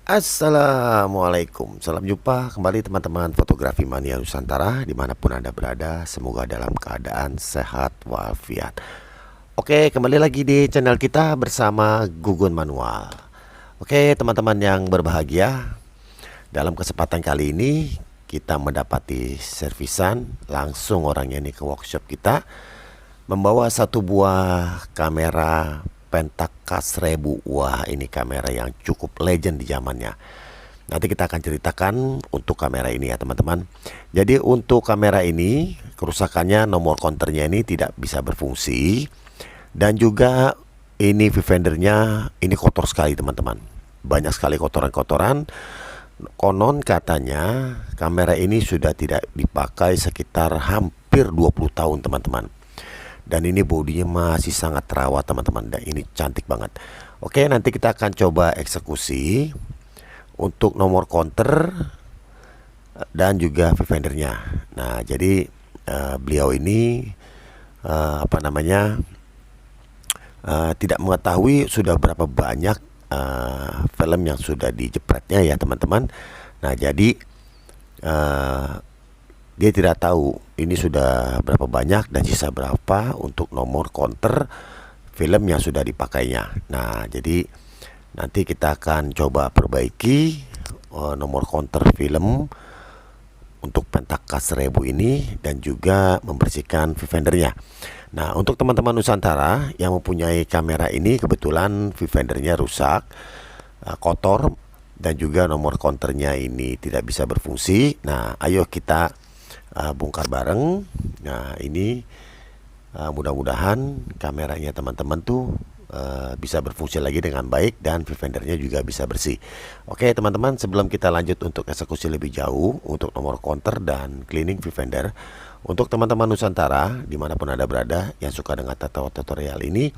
Assalamualaikum, salam jumpa kembali teman-teman fotografi mania Nusantara dimanapun Anda berada. Semoga dalam keadaan sehat walafiat. Oke, kembali lagi di channel kita bersama Gugun Manual. Oke teman-teman yang berbahagia, dalam kesempatan kali ini kita mendapati servisan langsung orangnya ini ke workshop kita, membawa satu buah kamera Pentax K1000. Wah, ini kamera yang cukup legend di zamannya. Nanti kita akan ceritakan untuk kamera ini ya teman-teman. Jadi untuk kamera ini kerusakannya, nomor counternya ini tidak bisa berfungsi. Dan juga ini viewfindernya ini kotor sekali teman-teman. Banyak sekali kotoran-kotoran. Konon katanya kamera ini sudah tidak dipakai sekitar hampir 20 tahun teman-teman. Dan ini bodinya masih sangat terawat teman-teman, dan ini cantik banget. Oke, nanti kita akan coba eksekusi untuk nomor counter dan juga viewfindernya. Nah jadi beliau ini tidak mengetahui sudah berapa banyak film yang sudah dijepretnya ya teman-teman. Nah jadi dia tidak tahu ini sudah berapa banyak dan sisa berapa untuk nomor counter film yang sudah dipakainya. Nah jadi nanti kita akan coba perbaiki nomor counter film untuk Pentax K1000 ini dan juga membersihkan viewfindernya. Nah untuk teman-teman Nusantara yang mempunyai kamera ini, kebetulan viewfindernya rusak, kotor, dan juga nomor counternya ini tidak bisa berfungsi. Nah ayo kita bongkar bareng. Nah ini mudah-mudahan kameranya teman-teman tuh bisa berfungsi lagi dengan baik dan viewfindernya juga bisa bersih. Oke teman-teman, sebelum kita lanjut untuk eksekusi lebih jauh untuk nomor counter dan cleaning viewfinder, untuk teman-teman Nusantara dimanapun Anda berada yang suka dengan tutorial ini,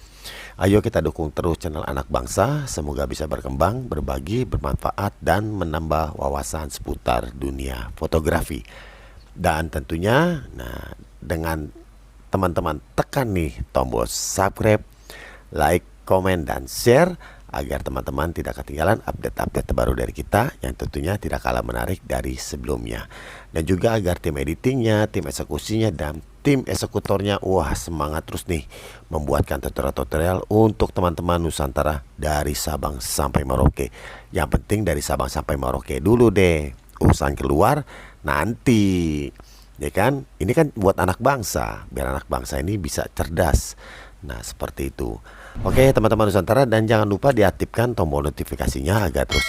ayo kita dukung terus channel Anak Bangsa. Semoga bisa berkembang, berbagi, bermanfaat, dan menambah wawasan seputar dunia fotografi. Dan tentunya dengan teman-teman tekan nih tombol subscribe, like, komen, dan share agar teman-teman tidak ketinggalan update-update terbaru dari kita yang tentunya tidak kalah menarik dari sebelumnya. Dan juga agar tim editingnya, tim eksekusinya, dan tim eksekutornya semangat terus nih membuatkan tutorial-tutorial untuk teman-teman Nusantara dari Sabang sampai Merauke. Yang penting dari Sabang sampai Merauke dulu deh, urusan keluar nanti, ya kan? Ini kan buat anak bangsa, biar anak bangsa ini bisa cerdas. Nah seperti itu. Oke teman-teman Nusantara, dan jangan lupa diaktifkan tombol notifikasinya agar terus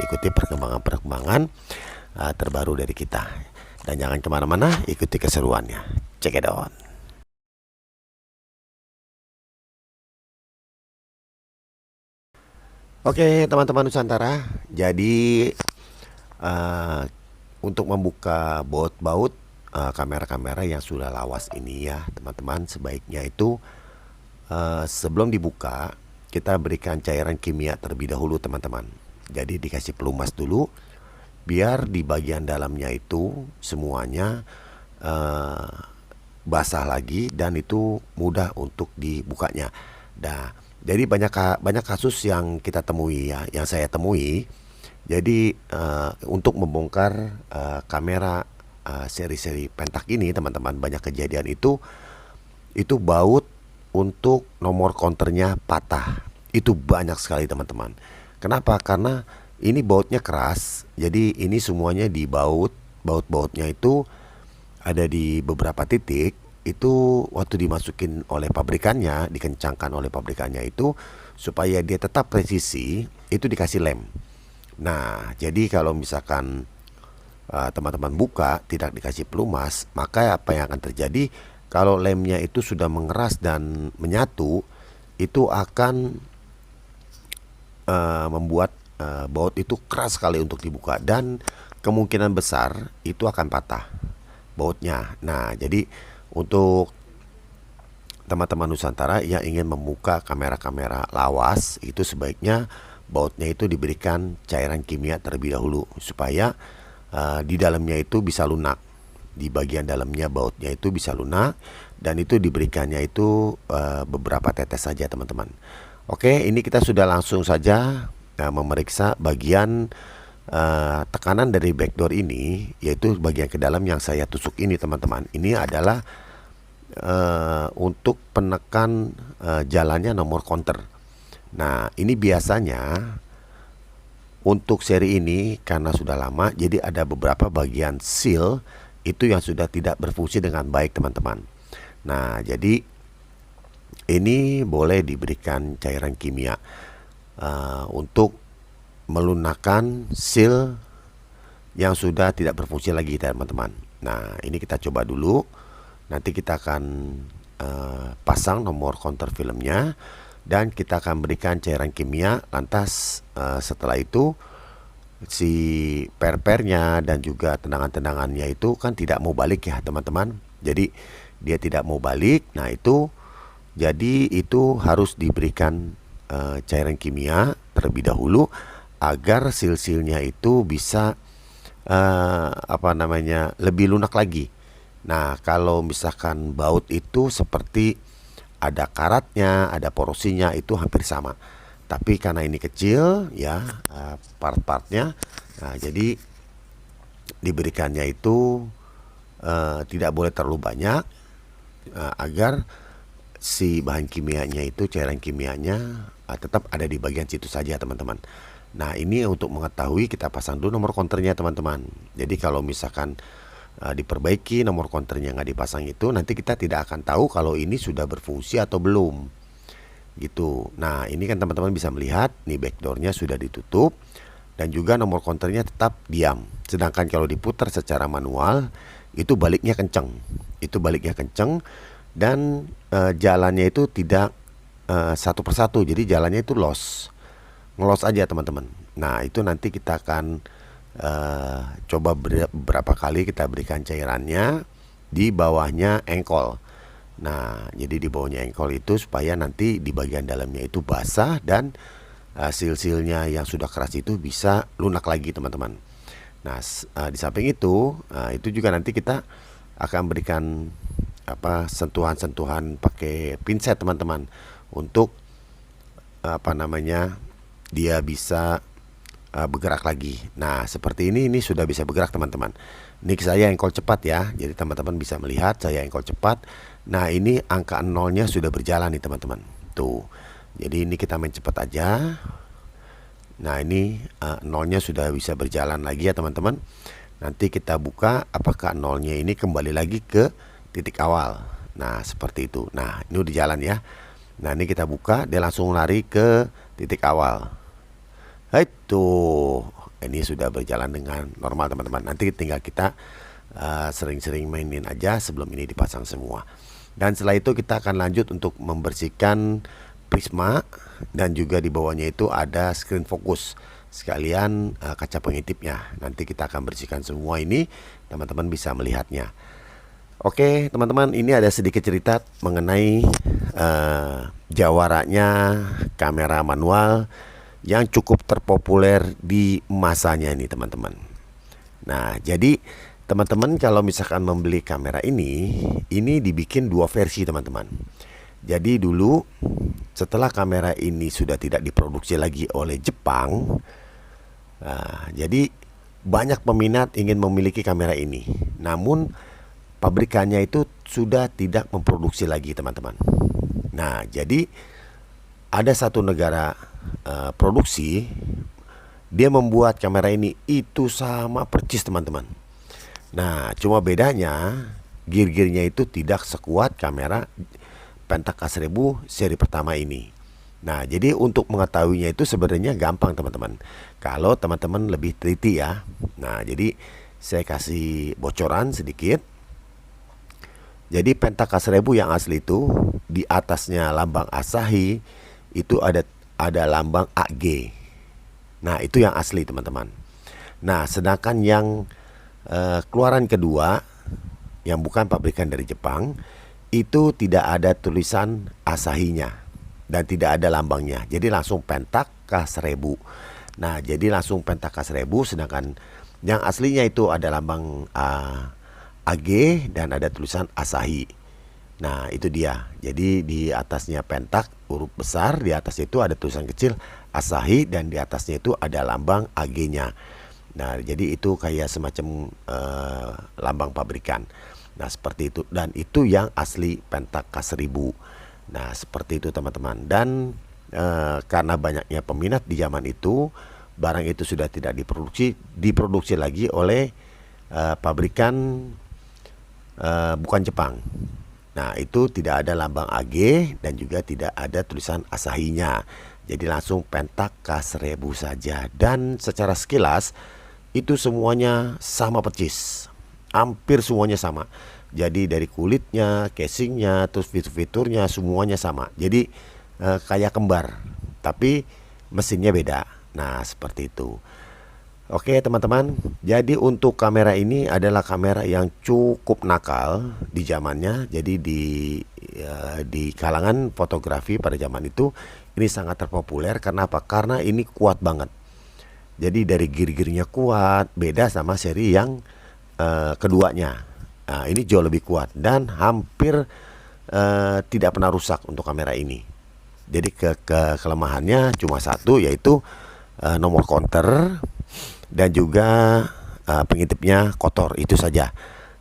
ikuti perkembangan-perkembangan terbaru dari kita. Dan jangan kemana-mana, ikuti keseruannya. Check it out. Oke teman-teman Nusantara, jadi untuk membuka baut-baut kamera-kamera yang sudah lawas ini ya teman-teman, sebaiknya itu sebelum dibuka kita berikan cairan kimia terlebih dahulu teman-teman. Jadi dikasih pelumas dulu biar di bagian dalamnya itu semuanya basah lagi dan itu mudah untuk dibukanya. Nah jadi banyak kasus yang kita temui ya, yang saya temui. Jadi untuk membongkar kamera seri-seri Pentax ini teman-teman, banyak kejadian itu baut untuk nomor counternya patah. Itu banyak sekali teman-teman. Kenapa? Karena ini bautnya keras. Jadi ini semuanya di baut-bautnya itu ada di beberapa titik. Itu waktu dimasukin oleh pabrikannya, dikencangkan oleh pabrikannya itu supaya dia tetap presisi, itu dikasih lem. Nah jadi kalau misalkan teman-teman buka tidak dikasih pelumas, maka apa yang akan terjadi kalau lemnya itu sudah mengeras dan menyatu, itu akan membuat baut itu keras sekali untuk dibuka dan kemungkinan besar itu akan patah bautnya. Nah jadi untuk teman-teman Nusantara yang ingin membuka kamera-kamera lawas, itu sebaiknya bautnya itu diberikan cairan kimia terlebih dahulu supaya di dalamnya itu bisa lunak. Di bagian dalamnya bautnya itu bisa lunak, dan itu diberikannya itu beberapa tetes saja teman-teman. Oke, ini kita sudah langsung saja memeriksa bagian tekanan dari backdoor ini, yaitu bagian ke dalam yang saya tusuk ini teman-teman. Ini adalah untuk penekan jalannya nomor counter. Nah ini biasanya untuk seri ini karena sudah lama, jadi ada beberapa bagian seal itu yang sudah tidak berfungsi dengan baik teman-teman. Nah jadi ini boleh diberikan cairan kimia untuk melunakkan seal yang sudah tidak berfungsi lagi teman-teman. Nah ini kita coba dulu. Nanti kita akan pasang nomor counter filmnya dan kita akan berikan cairan kimia. Lantas setelah itu si per-pernya dan juga tendangan-tendangannya itu kan tidak mau balik ya teman-teman. Jadi dia tidak mau balik. Nah itu jadi itu harus diberikan cairan kimia terlebih dahulu agar sil-silnya itu bisa lebih lunak lagi. Nah kalau misalkan baut itu seperti ada karatnya, ada porosinya, itu hampir sama. Tapi karena ini kecil ya part-partnya, nah jadi diberikannya itu tidak boleh terlalu banyak agar si bahan kimianya itu, cairan kimianya tetap ada di bagian situ saja teman-teman. Nah ini untuk mengetahui, kita pasang dulu nomor counternya teman-teman. Jadi kalau misalkan diperbaiki nomor counternya nggak dipasang itu, nanti kita tidak akan tahu kalau ini sudah berfungsi atau belum gitu. Nah ini kan teman-teman bisa melihat nih backdoornya sudah ditutup dan juga nomor counternya tetap diam. Sedangkan kalau diputar secara manual itu baliknya kenceng, dan jalannya itu tidak satu persatu, jadi jalannya itu ngelos aja teman-teman. Nah itu nanti kita akan coba berapa kali kita berikan cairannya di bawahnya engkol. Nah jadi di bawahnya engkol itu supaya nanti di bagian dalamnya itu basah dan sil-silnya yang sudah keras itu bisa lunak lagi teman-teman. Nah di samping itu juga nanti kita akan berikan sentuhan-sentuhan pakai pinset teman-teman untuk dia bisa bergerak lagi. Nah seperti ini sudah bisa bergerak teman-teman. Ini saya engkol cepat ya, jadi teman-teman bisa melihat saya engkol cepat. Nah ini angka nolnya sudah berjalan nih teman-teman. Tuh, jadi ini kita main cepat aja. Nah ini nolnya sudah bisa berjalan lagi ya teman-teman. Nanti kita buka apakah nolnya ini kembali lagi ke titik awal. Nah seperti itu. Nah ini udah jalan ya. Nah ini kita buka, dia langsung lari ke titik awal. Itu ini sudah berjalan dengan normal teman-teman. Nanti tinggal kita sering-sering mainin aja sebelum ini dipasang semua. Dan setelah itu kita akan lanjut untuk membersihkan prisma dan juga di bawahnya itu ada screen focus sekalian kaca pengintipnya. Nanti kita akan bersihkan semua ini, teman-teman bisa melihatnya. Oke teman-teman, ini ada sedikit cerita mengenai jawaranya kamera manual yang cukup terpopuler di masanya ini teman-teman. Nah jadi teman-teman kalau misalkan membeli kamera ini dibikin dua versi teman-teman. Jadi dulu setelah kamera ini sudah tidak diproduksi lagi oleh Jepang, jadi banyak peminat ingin memiliki kamera ini. Namun pabrikannya itu sudah tidak memproduksi lagi teman-teman. Nah jadi ada satu negara produksi, dia membuat kamera ini itu sama persis teman-teman. Nah cuma bedanya gear-gearnya itu tidak sekuat kamera Pentax K1000 seri pertama ini. Nah jadi untuk mengetahuinya itu sebenarnya gampang teman-teman, kalau teman-teman lebih teliti ya. Nah jadi saya kasih bocoran sedikit. Jadi Pentax K1000 yang asli itu di atasnya lambang Asahi itu ada lambang AG. Nah itu yang asli teman-teman. Nah sedangkan yang keluaran kedua yang bukan pabrikan dari Jepang itu tidak ada tulisan Asahinya dan tidak ada lambangnya. Jadi langsung Pentax K1000. Nah jadi langsung Pentax K1000, sedangkan yang aslinya itu ada lambang AG dan ada tulisan Asahi. Nah itu dia. Jadi di atasnya Pentax huruf besar, di atas itu ada tulisan kecil Asahi dan di atasnya itu ada lambang AG-nya. Nah, jadi itu kayak semacam lambang pabrikan. Nah, seperti itu, dan itu yang asli Pentax K1000. Nah, seperti itu teman-teman. Dan karena banyaknya peminat di zaman itu, barang itu sudah tidak diproduksi lagi oleh pabrikan bukan Jepang. Nah, itu tidak ada lambang AG dan juga tidak ada tulisan Asahinya. Jadi langsung Pentax K1000 saja. Dan secara sekilas itu semuanya sama persis. Hampir semuanya sama. Jadi dari kulitnya, casingnya, terus fitur-fiturnya semuanya sama. Jadi kayak kembar, tapi mesinnya beda. Nah, seperti itu. Oke teman-teman, jadi untuk kamera ini adalah kamera yang cukup nakal di zamannya. Jadi di kalangan fotografi pada zaman itu ini sangat terpopuler. Karena apa? Karena ini kuat banget. Jadi dari gear-gearnya kuat, beda sama seri yang keduanya. Nah, ini jauh lebih kuat dan hampir tidak pernah rusak untuk kamera ini. Jadi kelemahannya cuma satu, yaitu nomor counter dan juga pengintipnya kotor. Itu saja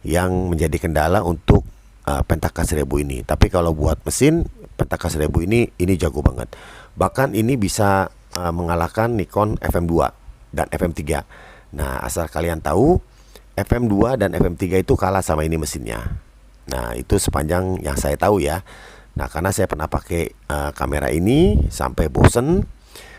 yang menjadi kendala untuk Pentax K1000 ini. Tapi kalau buat mesin, Pentax K1000 ini jago banget. Bahkan ini bisa mengalahkan Nikon FM2 dan FM3. Nah, asal kalian tahu, FM2 dan FM3 itu kalah sama ini mesinnya. Nah, itu sepanjang yang saya tahu ya. Nah, karena saya pernah pakai kamera ini sampai bosen.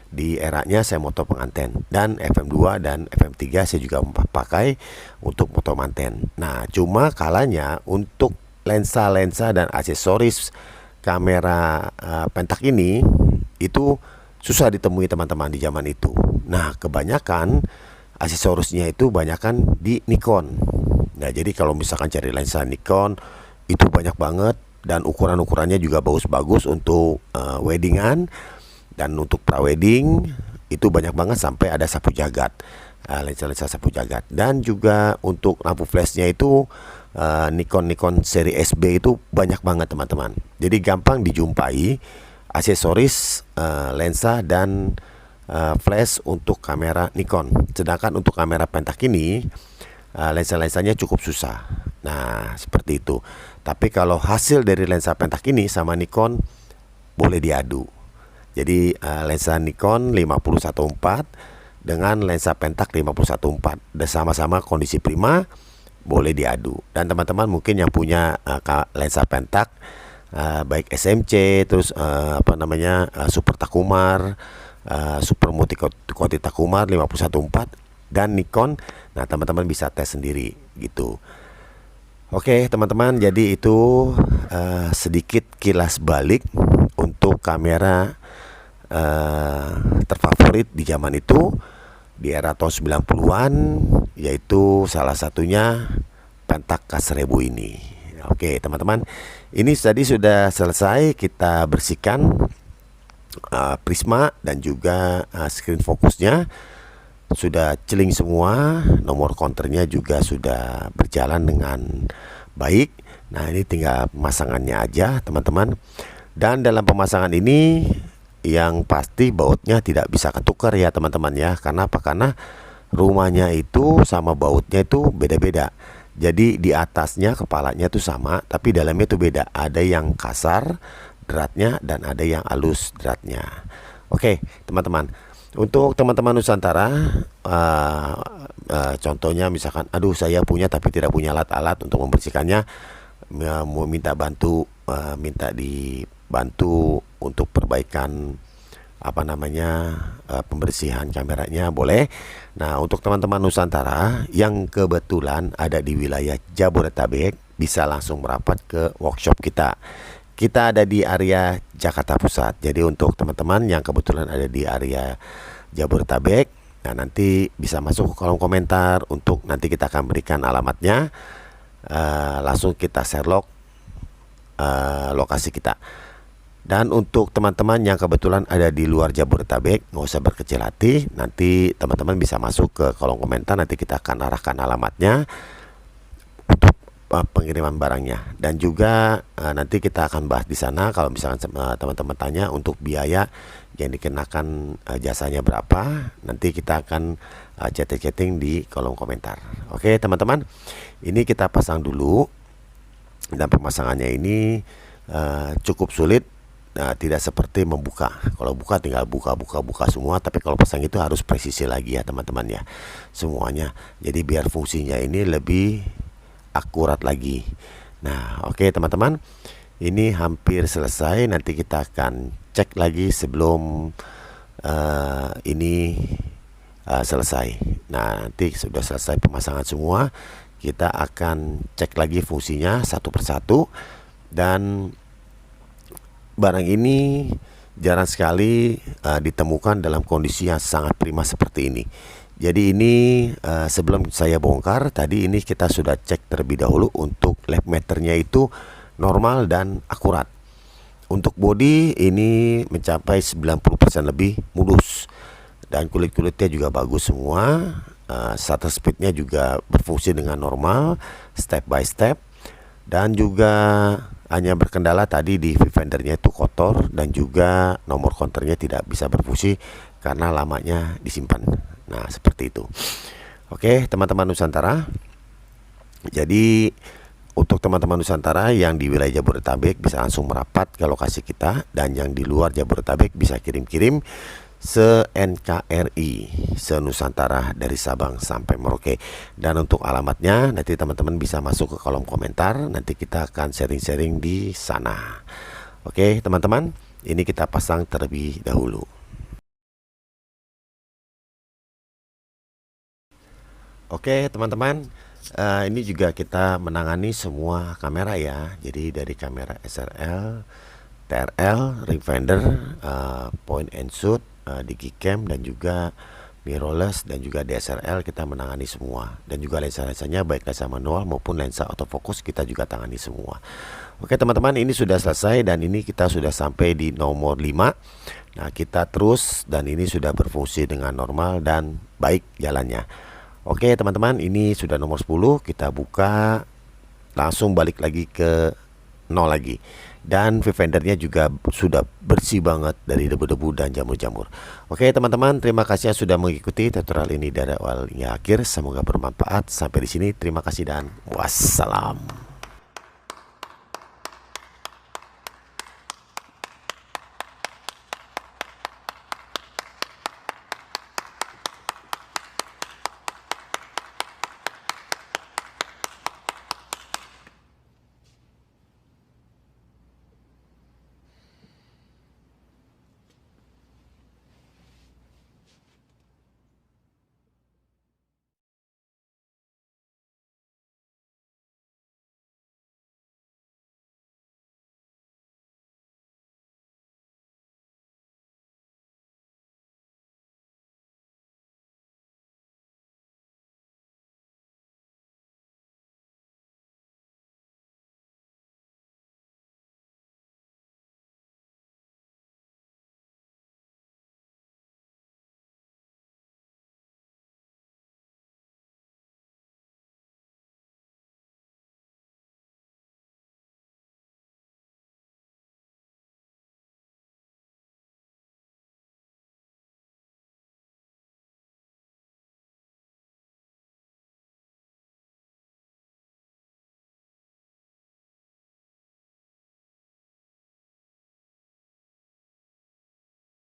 Di eranya saya moto penganten, dan FM2 dan FM3 saya juga pakai untuk moto manten. Nah, cuma kalanya untuk lensa-lensa dan aksesoris kamera Pentax ini itu susah ditemui teman-teman di zaman itu. Nah, kebanyakan aksesorisnya itu banyakan di Nikon. Nah, jadi kalau misalkan cari lensa Nikon itu banyak banget, dan ukuran-ukurannya juga bagus-bagus untuk weddingan. Dan untuk prawedding itu banyak banget, sampai ada sapu jagat, lensa-lensa sapu jagat. Dan juga untuk lampu flashnya itu Nikon seri SB itu banyak banget teman-teman. Jadi gampang dijumpai aksesoris lensa dan flash untuk kamera Nikon. Sedangkan untuk kamera Pentax ini lensa-lensanya cukup susah. Nah, seperti itu. Tapi kalau hasil dari lensa Pentax ini sama Nikon boleh diadu. Jadi lensa Nikon 5014 dengan lensa Pentax 51.4 dan sama-sama kondisi prima, boleh diadu. Dan teman-teman mungkin yang punya lensa Pentax baik SMC, terus Super Takumar, Super Multi Takumar 51.4 dan Nikon, nah teman-teman bisa tes sendiri gitu. Oke teman-teman, jadi itu sedikit kilas balik untuk kamera terfavorit di zaman itu di era tahun 90-an, yaitu salah satunya Pentax K1000 ini. Oke teman-teman, ini tadi sudah selesai kita bersihkan prisma dan juga screen fokusnya sudah celing semua, nomor counternya juga sudah berjalan dengan baik. Nah ini tinggal pemasangannya aja teman-teman. Dan dalam pemasangan ini yang pasti bautnya tidak bisa ketukar ya teman-teman ya. Karena apa? Karena rumahnya itu sama bautnya itu beda-beda. Jadi di atasnya kepalanya itu sama, tapi dalamnya itu beda. Ada yang kasar dratnya dan ada yang halus dratnya. Oke teman-teman, untuk teman-teman Nusantara, contohnya misalkan, aduh saya punya tapi tidak punya alat-alat untuk membersihkannya, mau minta dibantu untuk perbaikan pembersihan kameranya, boleh. Nah untuk teman-teman Nusantara yang kebetulan ada di wilayah Jabodetabek, bisa langsung merapat ke workshop kita. Kita ada di area Jakarta Pusat. Jadi untuk teman-teman yang kebetulan ada di area Jabodetabek, nah nanti bisa masuk ke kolom komentar untuk nanti kita akan berikan alamatnya. Langsung kita share lokasi kita. Dan untuk teman-teman yang kebetulan ada di luar Jabodetabek, nggak usah berkecil hati. Nanti teman-teman bisa masuk ke kolom komentar, nanti kita akan arahkan alamatnya untuk pengiriman barangnya. Dan juga nanti kita akan bahas di sana kalau misalkan teman-teman tanya untuk biaya yang dikenakan, jasanya berapa, nanti kita akan chatting di kolom komentar. Oke teman-teman, ini kita pasang dulu, dan pemasangannya ini cukup sulit. Tidak seperti membuka. Kalau buka tinggal buka semua, tapi kalau pasang itu harus presisi lagi ya teman-teman ya semuanya. Jadi biar fungsinya ini lebih akurat lagi. Nah, oke teman-teman, ini hampir selesai. Nanti kita akan cek lagi sebelum ini selesai. Nah, nanti sudah selesai pemasangan semua, kita akan cek lagi fungsinya satu persatu. Dan barang ini jarang sekali ditemukan dalam kondisi yang sangat prima seperti ini. Jadi ini sebelum saya bongkar tadi, ini kita sudah cek terlebih dahulu untuk lap meternya itu normal dan akurat. Untuk bodi ini mencapai 90% lebih mulus, dan kulit-kulitnya juga bagus semua. Shutter speednya juga berfungsi dengan normal, step by step. Dan juga hanya berkendala tadi di viewfindernya itu kotor, dan juga nomor counternya tidak bisa berfungsi karena lamanya disimpan. Nah seperti itu. Oke teman-teman Nusantara, jadi untuk teman-teman Nusantara yang di wilayah Jabodetabek bisa langsung merapat ke lokasi kita, dan yang di luar Jabodetabek bisa kirim-kirim se-NKRI, se-Nusantara dari Sabang sampai Merauke. Dan untuk alamatnya nanti teman-teman bisa masuk ke kolom komentar, nanti kita akan sharing-sharing di sana. Oke teman-teman, ini kita pasang terlebih dahulu. Oke teman-teman, ini juga kita menangani semua kamera ya. Jadi dari kamera SRL, TRL, ring finder, point and shoot, digicam, dan juga mirrorless, dan juga DSLR kita menangani semua. Dan juga lensa-lensanya baik lensa manual maupun lensa autofocus kita juga tangani semua. Oke teman-teman, ini sudah selesai dan ini kita sudah sampai di nomor 5. Nah kita terus, dan ini sudah berfungsi dengan normal dan baik jalannya. Oke teman-teman, ini sudah nomor 10. Kita buka, langsung balik lagi ke 0 lagi. Dan viewfindernya juga sudah bersih banget dari debu-debu dan jamur-jamur. Oke teman-teman, terima kasih sudah mengikuti tutorial ini dari awal hingga akhir. Semoga bermanfaat. Sampai di sini, terima kasih dan wassalam.